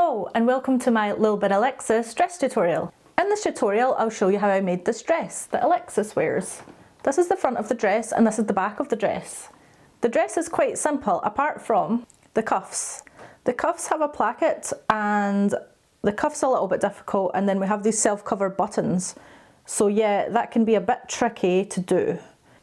Hello and welcome to my Little Bit Alexis dress tutorial. In this tutorial I'll show you how I made this dress that Alexis wears. This is the front of the dress and this is the back of the dress. The dress is quite simple apart from the cuffs. The cuffs have a placket and the cuffs are a little bit difficult, and then we have these self-cover buttons. So yeah, that can be a bit tricky to do,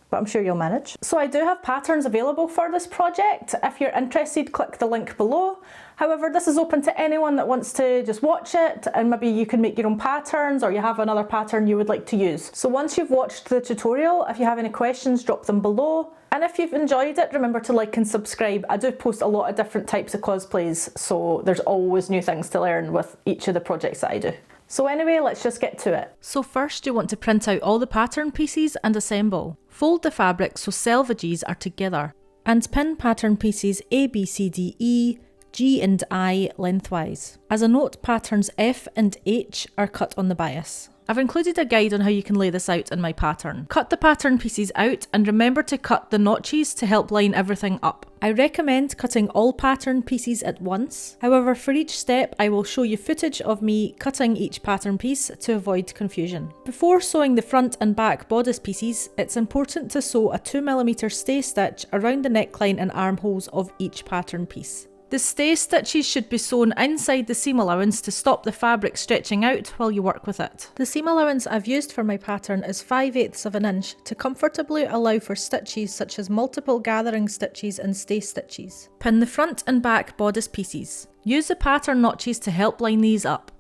but I'm sure you'll manage. So I do have patterns available for this project. If you're interested, click the link below. However, this is open to anyone that wants to just watch it, and maybe you can make your own patterns or you have another pattern you would like to use. So once you've watched the tutorial, if you have any questions, drop them below. And if you've enjoyed it, remember to like and subscribe. I do post a lot of different types of cosplays, so there's always new things to learn with each of the projects that I do. So anyway, let's just get to it. So first you want to print out all the pattern pieces and assemble. Fold the fabric so selvages are together. And pin pattern pieces A, B, C, D, E, G and I lengthwise. As a note, patterns F and H are cut on the bias. I've included a guide on how you can lay this out in my pattern. Cut the pattern pieces out and remember to cut the notches to help line everything up. I recommend cutting all pattern pieces at once. However, for each step I will show you footage of me cutting each pattern piece to avoid confusion. Before sewing the front and back bodice pieces, it's important to sew a 2mm stay stitch around the neckline and armholes of each pattern piece. The stay stitches should be sewn inside the seam allowance to stop the fabric stretching out while you work with it. The seam allowance I've used for my pattern is 5/8 of an inch to comfortably allow for stitches such as multiple gathering stitches and stay stitches. Pin the front and back bodice pieces. Use the pattern notches to help line these up.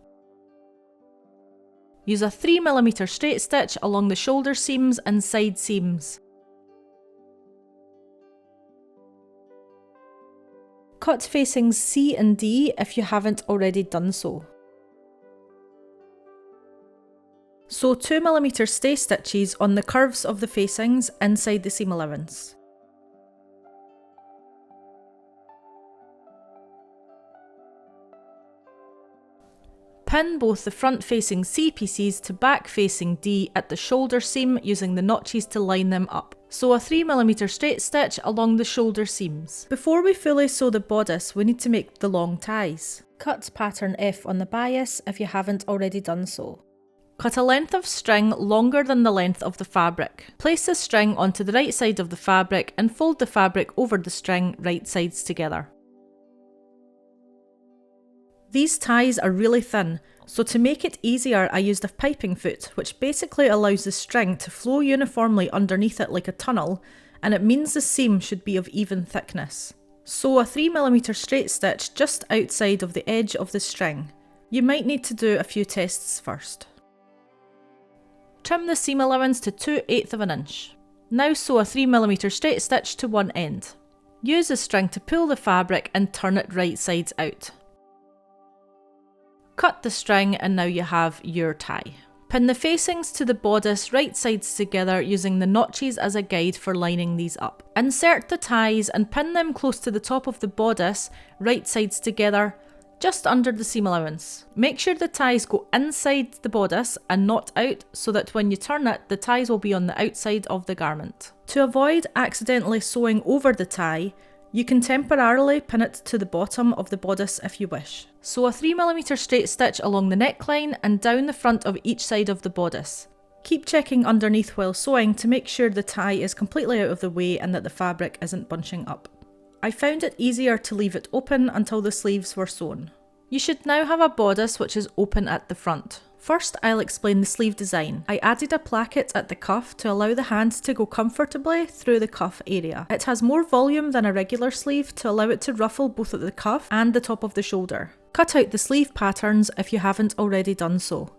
Use a 3mm straight stitch along the shoulder seams and side seams. Cut facings C and D if you haven't already done so. Sew 2mm stay stitches on the curves of the facings inside the seam allowance. Pin both the front facing C pieces to back facing D at the shoulder seam using the notches to line them up. Sew a 3mm straight stitch along the shoulder seams. Before we fully sew the bodice, we need to make the long ties. Cut pattern F on the bias if you haven't already done so. Cut a length of string longer than the length of the fabric. Place the string onto the right side of the fabric and fold the fabric over the string right sides together. These ties are really thin, so to make it easier I used a piping foot, which basically allows the string to flow uniformly underneath it like a tunnel, and it means the seam should be of even thickness. Sew a 3mm straight stitch just outside of the edge of the string. You might need to do a few tests first. Trim the seam allowance to 2/8 of an inch. Now sew a 3mm straight stitch to one end. Use the string to pull the fabric and turn it right sides out. Cut the string and now you have your tie. Pin the facings to the bodice right sides together using the notches as a guide for lining these up. Insert the ties and pin them close to the top of the bodice right sides together, just under the seam allowance. Make sure the ties go inside the bodice and not out so that when you turn it, the ties will be on the outside of the garment. To avoid accidentally sewing over the tie, you can temporarily pin it to the bottom of the bodice if you wish. Sew a 3mm straight stitch along the neckline and down the front of each side of the bodice. Keep checking underneath while sewing to make sure the tie is completely out of the way and that the fabric isn't bunching up. I found it easier to leave it open until the sleeves were sewn. You should now have a bodice which is open at the front. First, I'll explain the sleeve design. I added a placket at the cuff to allow the hand to go comfortably through the cuff area. It has more volume than a regular sleeve to allow it to ruffle both at the cuff and the top of the shoulder. Cut out the sleeve patterns if you haven't already done so.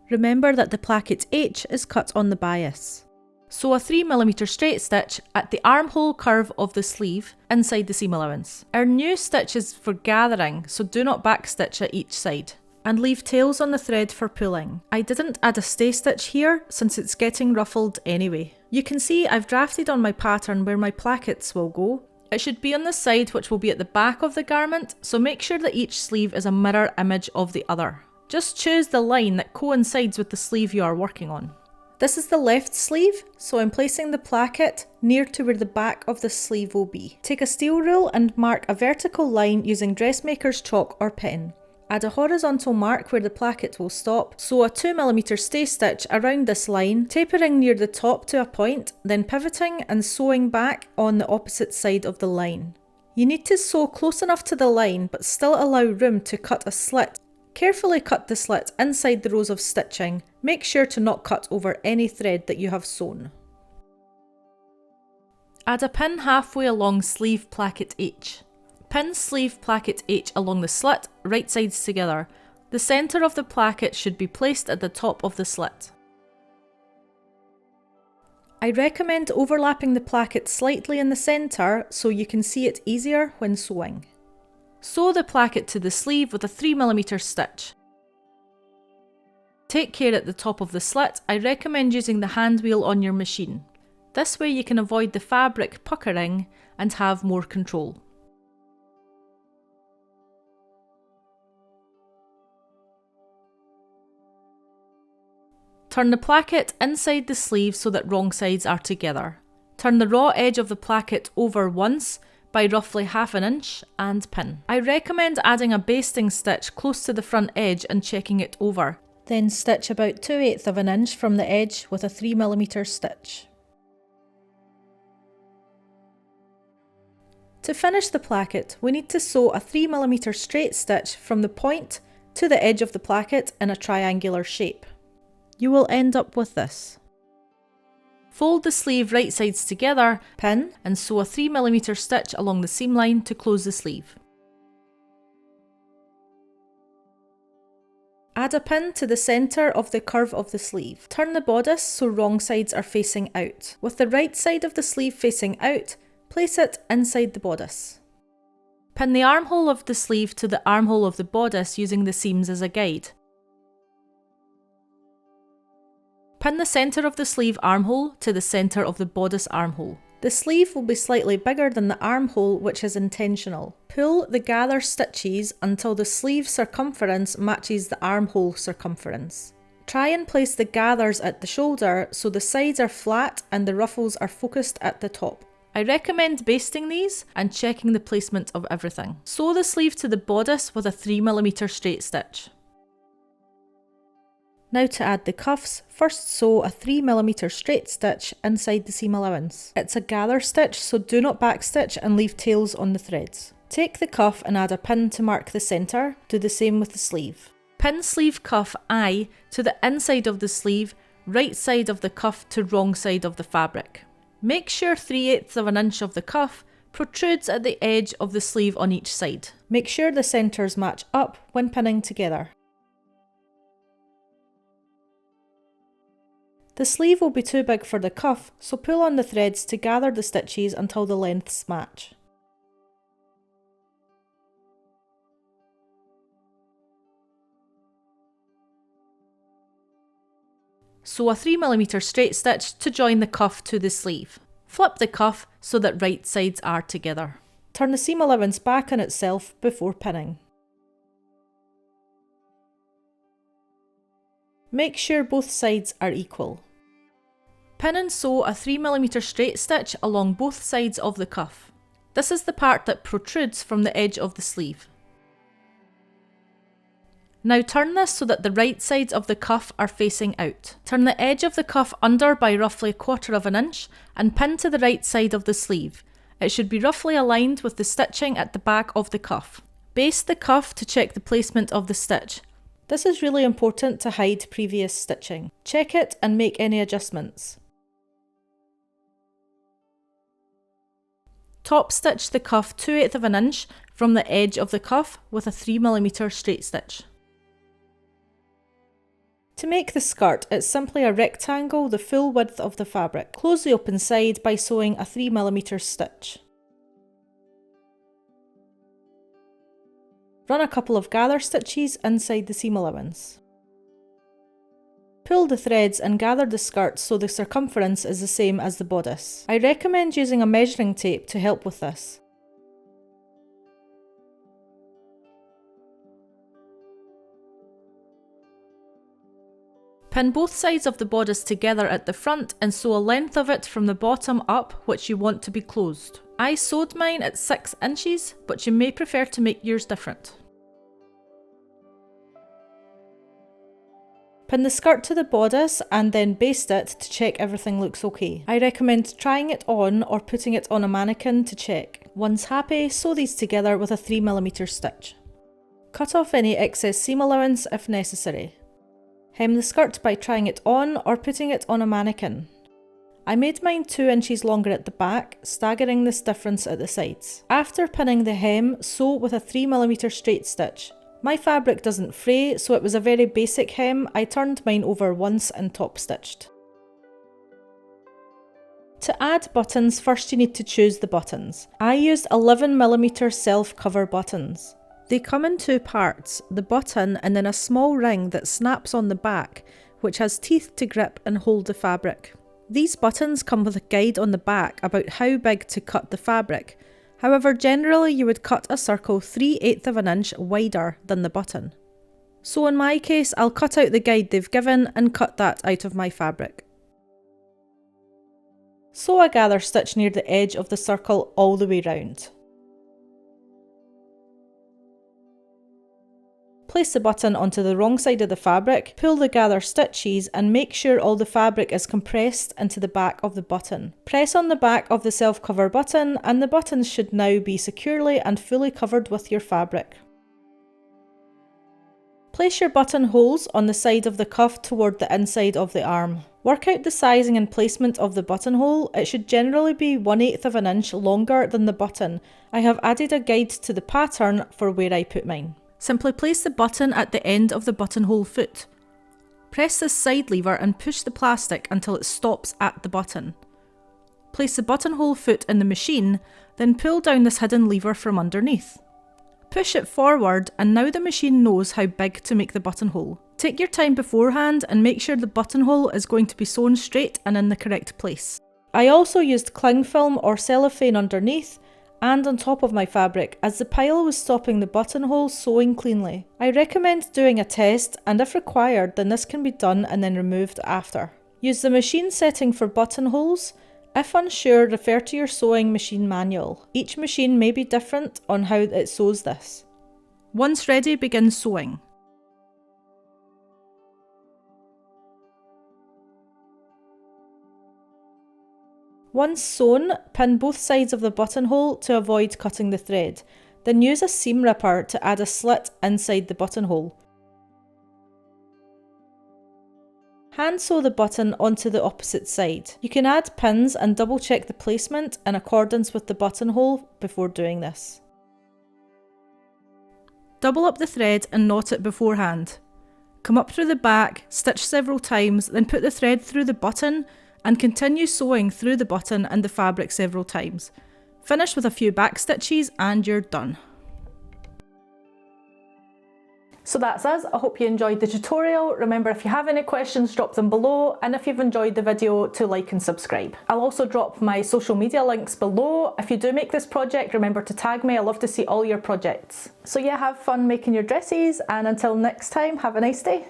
Remember that the placket H is cut on the bias. Sew a 3mm straight stitch at the armhole curve of the sleeve inside the seam allowance. Our new stitch is for gathering, so do not backstitch at each side. And leave tails on the thread for pulling. I didn't add a stay stitch here since it's getting ruffled anyway. You can see I've drafted on my pattern where my plackets will go. It should be on the side which will be at the back of the garment, so make sure that each sleeve is a mirror image of the other. Just choose the line that coincides with the sleeve you are working on. This is the left sleeve, so I'm placing the placket near to where the back of the sleeve will be. Take a steel rule and mark a vertical line using dressmaker's chalk or pen. Add a horizontal mark where the placket will stop, sew a 2mm stay stitch around this line, tapering near the top to a point, then pivoting and sewing back on the opposite side of the line. You need to sew close enough to the line but still allow room to cut a slit. Carefully cut the slit inside the rows of stitching. Make sure to not cut over any thread that you have sewn. Add a pin halfway along sleeve placket H. Pin sleeve placket H along the slit, right sides together. The centre of the placket should be placed at the top of the slit. I recommend overlapping the placket slightly in the centre so you can see it easier when sewing. Sew the placket to the sleeve with a 3mm stitch. Take care at the top of the slit, I recommend using the hand wheel on your machine. This way you can avoid the fabric puckering and have more control. Turn the placket inside the sleeve so that wrong sides are together. Turn the raw edge of the placket over once by roughly half an inch and pin. I recommend adding a basting stitch close to the front edge and checking it over. Then stitch about 2/8 of an inch from the edge with a 3mm stitch. To finish the placket, we need to sew a 3mm straight stitch from the point to the edge of the placket in a triangular shape. You will end up with this. Fold the sleeve right sides together, pin, and sew a 3mm stitch along the seam line to close the sleeve. Add a pin to the centre of the curve of the sleeve. Turn the bodice so wrong sides are facing out. With the right side of the sleeve facing out, place it inside the bodice. Pin the armhole of the sleeve to the armhole of the bodice using the seams as a guide. Pin the centre of the sleeve armhole to the centre of the bodice armhole. The sleeve will be slightly bigger than the armhole, which is intentional. Pull the gather stitches until the sleeve circumference matches the armhole circumference. Try and place the gathers at the shoulder so the sides are flat and the ruffles are focused at the top. I recommend basting these and checking the placement of everything. Sew the sleeve to the bodice with a 3mm straight stitch. Now to add the cuffs, first sew a 3mm straight stitch inside the seam allowance. It's a gather stitch, so do not backstitch and leave tails on the threads. Take the cuff and add a pin to mark the centre. Do the same with the sleeve. Pin sleeve cuff I to the inside of the sleeve, right side of the cuff to wrong side of the fabric. Make sure 3/8 of an inch of the cuff protrudes at the edge of the sleeve on each side. Make sure the centres match up when pinning together. The sleeve will be too big for the cuff, so pull on the threads to gather the stitches until the lengths match. Sew a 3mm straight stitch to join the cuff to the sleeve. Flip the cuff so that right sides are together. Turn the seam allowance back on itself before pinning. Make sure both sides are equal. Pin and sew a 3mm straight stitch along both sides of the cuff. This is the part that protrudes from the edge of the sleeve. Now turn this so that the right sides of the cuff are facing out. Turn the edge of the cuff under by roughly 1/4 of an inch and pin to the right side of the sleeve. It should be roughly aligned with the stitching at the back of the cuff. Baste the cuff to check the placement of the stitch. This is really important to hide previous stitching. Check it and make any adjustments. Top stitch the cuff 2/8 of an inch from the edge of the cuff with a 3mm straight stitch. To make the skirt, it's simply a rectangle the full width of the fabric. Close the open side by sewing a 3mm stitch. Run a couple of gather stitches inside the seam allowance. Pull the threads and gather the skirt so the circumference is the same as the bodice. I recommend using a measuring tape to help with this. Pin both sides of the bodice together at the front and sew a length of it from the bottom up which you want to be closed. I sewed mine at 6 inches, but you may prefer to make yours different. Pin the skirt to the bodice and then baste it to check everything looks okay. I recommend trying it on or putting it on a mannequin to check. Once happy, sew these together with a 3mm stitch. Cut off any excess seam allowance if necessary. Hem the skirt by trying it on or putting it on a mannequin. I made mine 2 inches longer at the back, staggering this difference at the sides. After pinning the hem, sew with a 3mm straight stitch. My fabric doesn't fray, so it was a very basic hem. I turned mine over once and top stitched. To add buttons, first you need to choose the buttons. I used 11mm self-cover buttons. They come in 2 parts, the button and then a small ring that snaps on the back, which has teeth to grip and hold the fabric. These buttons come with a guide on the back about how big to cut the fabric. However, generally you would cut a circle 3/8 of an inch wider than the button. So in my case, I'll cut out the guide they've given and cut that out of my fabric. Sew a gather stitch near the edge of the circle all the way round. Place the button onto the wrong side of the fabric, pull the gather stitches and make sure all the fabric is compressed into the back of the button. Press on the back of the self-cover button and the buttons should now be securely and fully covered with your fabric. Place your buttonholes on the side of the cuff toward the inside of the arm. Work out the sizing and placement of the buttonhole. It should generally be 1/8 of an inch longer than the button. I have added a guide to the pattern for where I put mine. Simply place the button at the end of the buttonhole foot. Press this side lever and push the plastic until it stops at the button. Place the buttonhole foot in the machine, then pull down this hidden lever from underneath. Push it forward and now the machine knows how big to make the buttonhole. Take your time beforehand and make sure the buttonhole is going to be sewn straight and in the correct place. I also used cling film or cellophane underneath and on top of my fabric, as the pile was stopping the buttonhole sewing cleanly. I recommend doing a test, and if required then this can be done and then removed after. Use the machine setting for buttonholes. If unsure, refer to your sewing machine manual. Each machine may be different on how it sews this. Once ready, begin sewing. Once sewn, pin both sides of the buttonhole to avoid cutting the thread. Then use a seam ripper to add a slit inside the buttonhole. Hand sew the button onto the opposite side. You can add pins and double check the placement in accordance with the buttonhole before doing this. Double up the thread and knot it beforehand. Come up through the back, stitch several times, then put the thread through the button and continue sewing through the button and the fabric several times. Finish with a few back stitches and you're done. So that's us. I hope you enjoyed the tutorial. Remember, if you have any questions, drop them below, and if you've enjoyed the video, to like and subscribe. I'll also drop my social media links below. If you do make this project, remember to tag me. I love to see all your projects. So yeah, have fun making your dresses, and until next time, have a nice day.